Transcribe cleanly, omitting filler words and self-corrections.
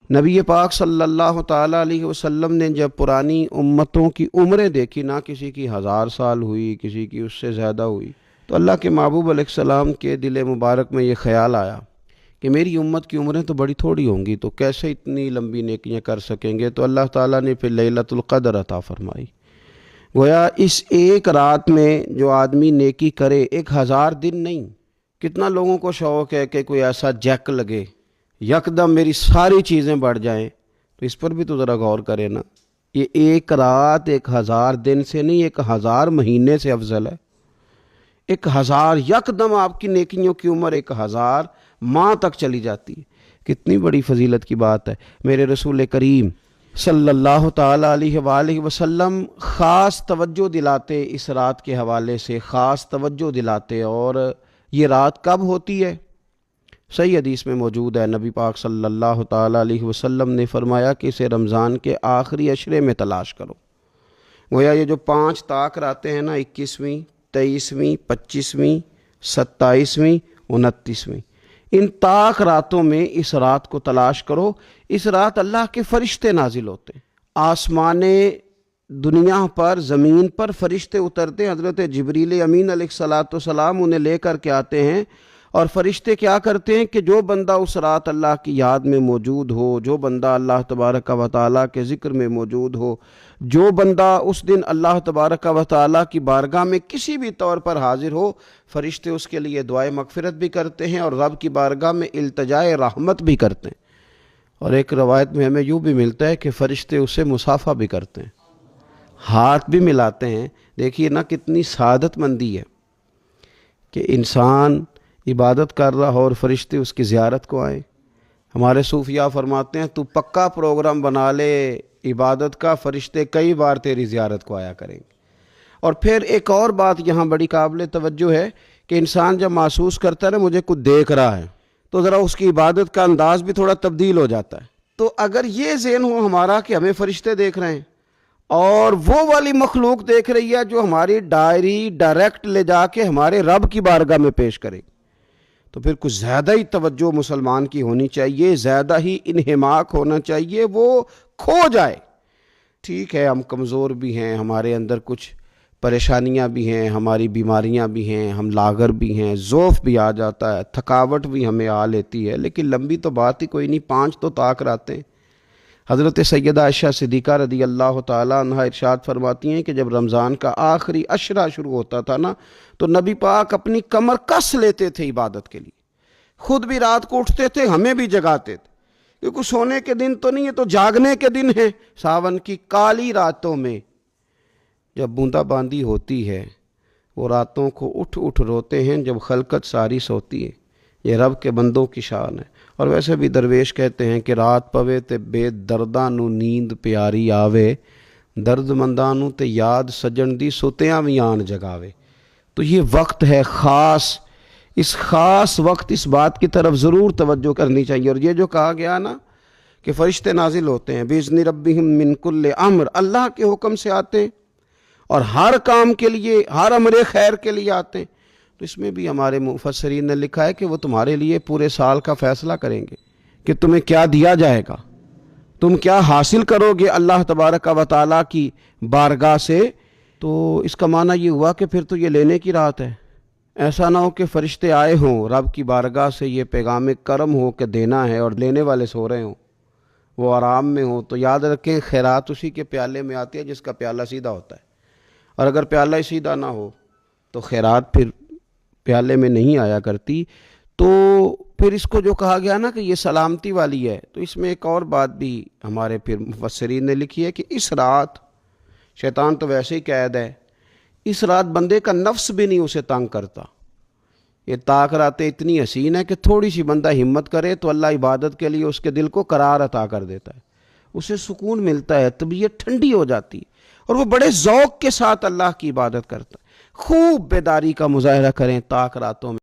نبی پاک صلی اللہ تعالیٰ علیہ وسلم نے جب پرانی امتوں کی عمریں دیکھی، نہ کسی کی 1000 سال ہوئی، کسی کی اس سے زیادہ ہوئی، تو اللہ کے محبوب علیہ السلام کے دل مبارک میں یہ خیال آیا کہ میری امت کی عمریں تو بڑی تھوڑی ہوں گی، تو کیسے اتنی لمبی نیکیاں کر سکیں گے؟ تو اللہ تعالیٰ نے پھر لیلۃ القدر عطا فرمائی۔ گویا اس ایک رات میں جو آدمی نیکی کرے، 1000 دن نہیں۔ کتنا لوگوں کو شوق ہے کہ کوئی ایسا جیک لگے، یکدم میری ساری چیزیں بڑھ جائیں، تو اس پر بھی تو ذرا غور کرے نا۔ یہ ایک رات 1000 دن سے نہیں، 1000 مہینے سے افضل ہے۔ 1000 یکدم آپ کی نیکیوں کی عمر 1000 ماہ تک چلی جاتی ہے۔ کتنی بڑی فضیلت کی بات ہے۔ میرے رسول کریم صلی اللہ تعالیٰ علیہ وآلہ وسلم خاص توجہ دلاتے، اس رات کے حوالے سے خاص توجہ دلاتے۔ اور یہ رات کب ہوتی ہے؟ صحیح حدیث میں موجود ہے، نبی پاک صلی اللہ تعالیٰ علیہ وسلم نے فرمایا کہ اسے رمضان کے آخری عشرے میں تلاش کرو۔ گویا یہ جو 5 طاق راتیں ہیں نا، 21ویں، 23ویں، 25ویں، 27ویں، 29ویں، ان طاق راتوں میں اس رات کو تلاش کرو۔ اس رات اللہ کے فرشتے نازل ہوتے ہیں، آسمان دنیا پر، زمین پر فرشتے اترتے ہیں۔ حضرت جبریل امین علیہ السلام انہیں لے کر کے آتے ہیں، اور فرشتے کیا کرتے ہیں کہ جو بندہ اس رات اللہ کی یاد میں موجود ہو، جو بندہ اللہ تبارک و تعالیٰ کے ذکر میں موجود ہو، جو بندہ اس دن اللہ تبارک و تعالیٰ کی بارگاہ میں کسی بھی طور پر حاضر ہو، فرشتے اس کے لیے دعائے مغفرت بھی کرتے ہیں اور رب کی بارگاہ میں التجائے رحمت بھی کرتے ہیں۔ اور ایک روایت میں ہمیں یوں بھی ملتا ہے کہ فرشتے اسے مصافحہ بھی کرتے ہیں، ہاتھ بھی ملاتے ہیں۔ دیکھیے نا کتنی سعادت مندی ہے کہ انسان عبادت کر رہا ہو اور فرشتے اس کی زیارت کو آئیں۔ ہمارے صوفیاء فرماتے ہیں تو پکا پروگرام بنا لے عبادت کا، فرشتے کئی بار تیری زیارت کو آیا کریں گے۔ اور پھر ایک اور بات یہاں بڑی قابل توجہ ہے کہ انسان جب محسوس کرتا ہے نا مجھے کچھ دیکھ رہا ہے، تو ذرا اس کی عبادت کا انداز بھی تھوڑا تبدیل ہو جاتا ہے۔ تو اگر یہ ذہن ہو ہمارا کہ ہمیں فرشتے دیکھ رہے ہیں اور وہ والی مخلوق دیکھ رہی ہے جو ہماری ڈائری ڈائریکٹ لے جا کے ہمارے رب کی بارگاہ میں پیش کرے، تو پھر کچھ زیادہ ہی توجہ مسلمان کی ہونی چاہیے، زیادہ ہی انہماک ہونا چاہیے، وہ کھو جائے۔ ٹھیک ہے ہم کمزور بھی ہیں، ہمارے اندر کچھ پریشانیاں بھی ہیں، ہماری بیماریاں بھی ہیں، ہم لاغر بھی ہیں، ضعف بھی آ جاتا ہے، تھکاوٹ بھی ہمیں آ لیتی ہے، لیکن لمبی تو بات ہی کوئی نہیں، 5 تو طاق راتیں۔ حضرت سیدہ عائشہ صدیقہ رضی اللہ تعالیٰ عنہا ارشاد فرماتی ہیں کہ جب رمضان کا آخری عشرہ شروع ہوتا تھا نا، تو نبی پاک اپنی کمر کس لیتے تھے عبادت کے لیے، خود بھی رات کو اٹھتے تھے، ہمیں بھی جگاتے تھے، کیونکہ سونے کے دن تو نہیں ہے، تو جاگنے کے دن ہیں۔ ساون کی کالی راتوں میں جب بوندا باندی ہوتی ہے، وہ راتوں کو اٹھ اٹھ روتے ہیں جب خلقت ساری سوتی ہے۔ یہ رب کے بندوں کی شان ہے۔ اور ویسے بھی درویش کہتے ہیں کہ رات پوے تے بے درداں نو نیند پیاری آوے، درد منداں نو تے یاد سجن دی ستیاں وی آن جگاوے۔ تو یہ وقت ہے خاص، اس خاص وقت اس بات کی طرف ضرور توجہ کرنی چاہیے۔ اور یہ جو کہا گیا نا کہ فرشتے نازل ہوتے ہیں بِإِذْنِ رَبِّهِمْ مِنْ كُلِّ امر، اللہ کے حکم سے آتے ہیں اور ہر کام کے لیے، ہر امر خیر کے لیے آتے ہیں۔ تو اس میں بھی ہمارے مفسرین نے لکھا ہے کہ وہ تمہارے لیے پورے سال کا فیصلہ کریں گے کہ تمہیں کیا دیا جائے گا، تم کیا حاصل کرو گے اللہ تبارک و تعالیٰ کی بارگاہ سے۔ تو اس کا معنی یہ ہوا کہ پھر تو یہ لینے کی رات ہے۔ ایسا نہ ہو کہ فرشتے آئے ہوں رب کی بارگاہ سے، یہ پیغام کرم ہو کہ دینا ہے اور لینے والے سو رہے ہوں، وہ آرام میں ہوں۔ تو یاد رکھیں خیرات اسی کے پیالے میں آتی ہے جس کا پیالہ سیدھا ہوتا ہے، اور اگر پیالہ ہی سیدھا نہ ہو تو خیرات پھر پیالے میں نہیں آیا کرتی۔ تو پھر اس کو جو کہا گیا نا کہ یہ سلامتی والی ہے، تو اس میں ایک اور بات بھی ہمارے پھر مفسرین نے لکھی ہے کہ اس رات، شیطان تو ویسے ہی قید ہے، اس رات بندے کا نفس بھی نہیں اسے تنگ کرتا۔ یہ طاق راتیں اتنی حسین ہے کہ تھوڑی سی بندہ ہمت کرے تو اللہ عبادت کے لیے اس کے دل کو قرار عطا کر دیتا ہے، اسے سکون ملتا ہے، طبیعت ٹھنڈی ہو جاتی ہے، اور وہ بڑے ذوق کے ساتھ اللہ کی عبادت کرتا ہے۔ خوب بیداری کا مظاہرہ کریں طاق راتوں میں۔